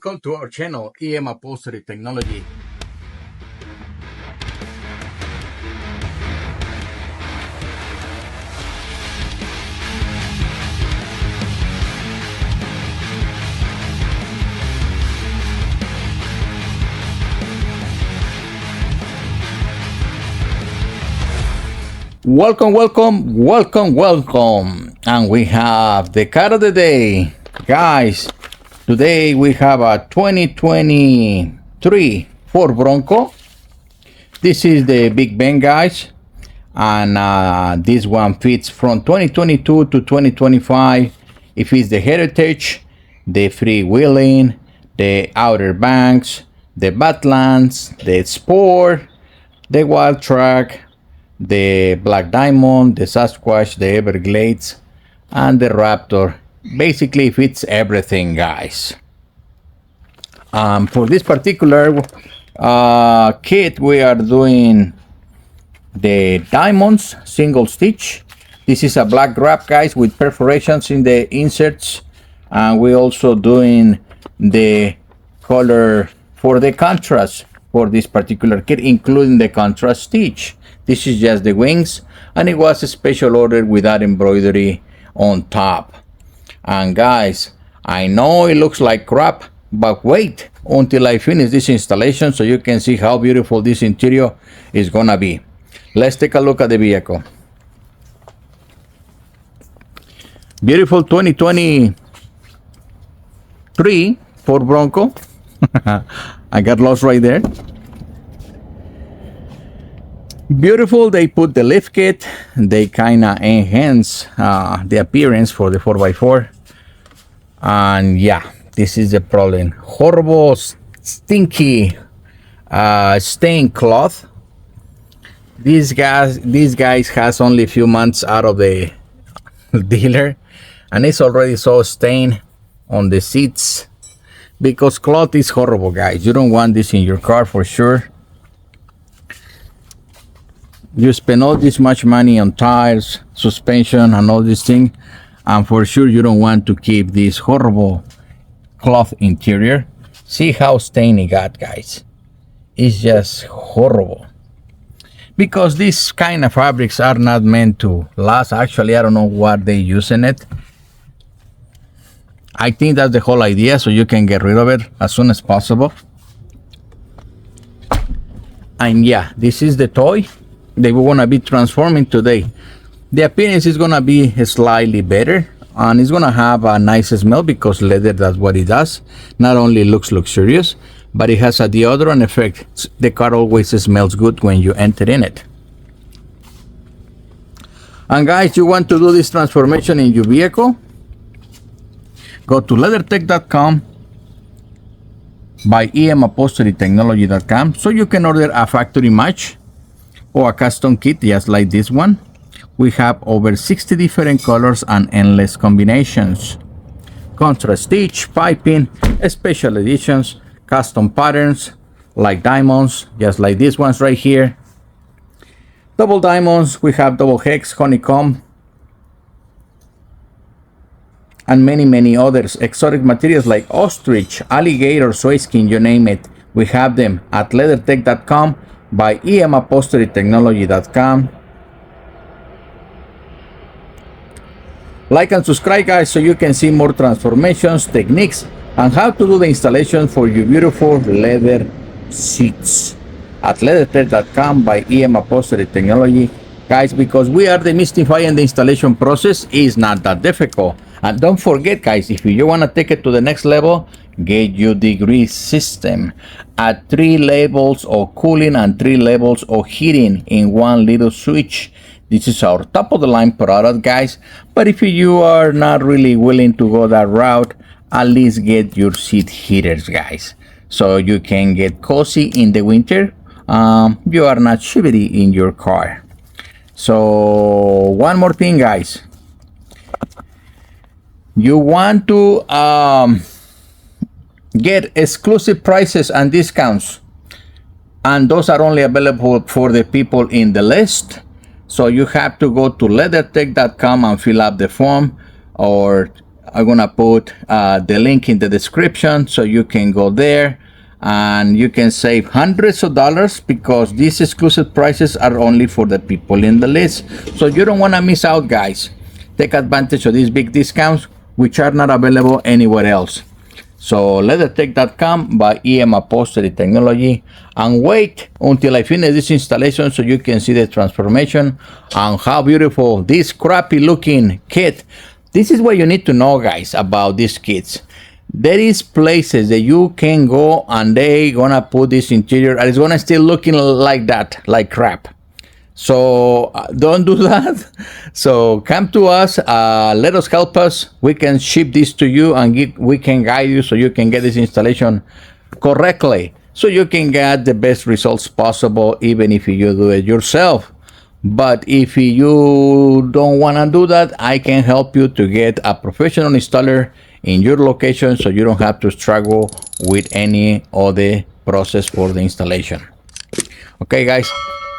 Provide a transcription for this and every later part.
Welcome to our channel, EM Upholstery Technology. Welcome. And we have the car of the day. Guys, today we have a 2023 Ford Bronco. This is the Big Ben, guys. And this one fits from 2022 to 2025. It fits the Heritage, the freewheeling, the Outer Banks, the Badlands, the Sport, the Wildtrak, the Black Diamond, the Sasquatch, the Everglades, and the Raptor. Basically fits everything, guys. For this particular kit, we are doing the diamonds single stitch. This is a black wrap, guys, with perforations in the inserts, and we're also doing the color for the contrast for this particular kit, including the contrast stitch. This is just the wings, and it was a special order with that embroidery on top. And guys, I know it looks like crap, but wait until I finish this installation so you can see how beautiful this interior is gonna be. Let's take a look at the vehicle. Beautiful 2023 Ford Bronco. I got lost right there. Beautiful. They put the lift kit. They kind of enhance the appearance for the 4x4. And yeah, this is the problem. Horrible, stinky stained cloth. These guys has only a few months out of the dealer, and it's already so stained on the seats because cloth is horrible, guys. You don't want this in your car for sure. You spend all this much money on tires, suspension, and all this thing, and for sure you don't want to keep this horrible cloth interior. See how stained it got, guys. It's just horrible. Because these kind of fabrics are not meant to last. Actually, I don't know what they use in it. I think that's the whole idea, so you can get rid of it as soon as possible. And yeah, this is the toy they want to be transforming today. The appearance is gonna be slightly better, and it's gonna have a nice smell because leather, that's what it does. Not only looks luxurious, but it has a deodorant effect. The car always smells good when you enter in it. And guys, you want to do this transformation in your vehicle? Go to LeatherTeck.com, buy EMUpholsteryTechnology.com, so you can order a factory match or a custom kit just like this one. We have over 60 different colors and endless combinations. Contrast stitch, piping, special editions, custom patterns like diamonds, just like these ones right here. Double diamonds, we have double hex, honeycomb, and many others. Exotic materials like ostrich, alligator, soyskin, you name it. We have them at LeatherTeck.com, by EMUpholsteryTechnology.com. Like and subscribe, guys, so you can see more transformations, techniques, and how to do the installation for your beautiful leather seats at LeatherTeck.com by EM Upholstery Technology. Guys, because we are demystifying the installation process, is not that difficult. And don't forget, guys, if you want to take it to the next level, get your degree system at 3 levels of cooling and 3 levels of heating in one little switch. This is our top of the line product, guys, but if you are not really willing to go that route, at least get your seat heaters, guys, so you can get cozy in the winter. You are not shivery in your car. So one more thing, guys, you want to get exclusive prices and discounts, and those are only available for the people in the list. So you have to go to LeatherTeck.com and fill out the form, or I'm gonna put the link in the description so you can go there and you can save hundreds of dollars, because these exclusive prices are only for the people in the list. So you don't want to miss out, guys. Take advantage of these big discounts, which are not available anywhere else. So LeatherTeck.com by EM Upholstery Technology, and wait until I finish this installation so you can see the transformation and how beautiful this crappy looking kit. This is what you need to know, guys, about these kits. There is places that you can go and they gonna put this interior and it's gonna still looking like that, like crap. So don't do that. So come to us, let us help us. We can ship this to you and we can guide you so you can get this installation correctly, so you can get the best results possible, even if you do it yourself. But if you don't want to do that, I can help you to get a professional installer in your location so you don't have to struggle with any other process for the installation. Okay, guys,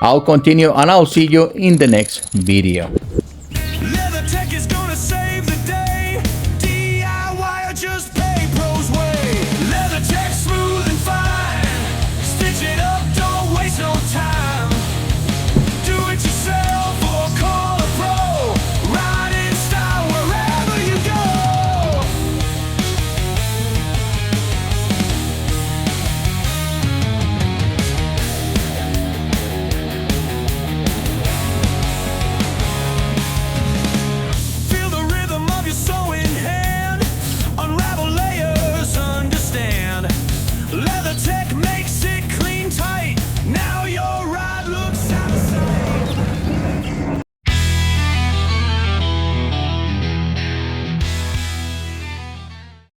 I'll continue and I'll see you in the next video.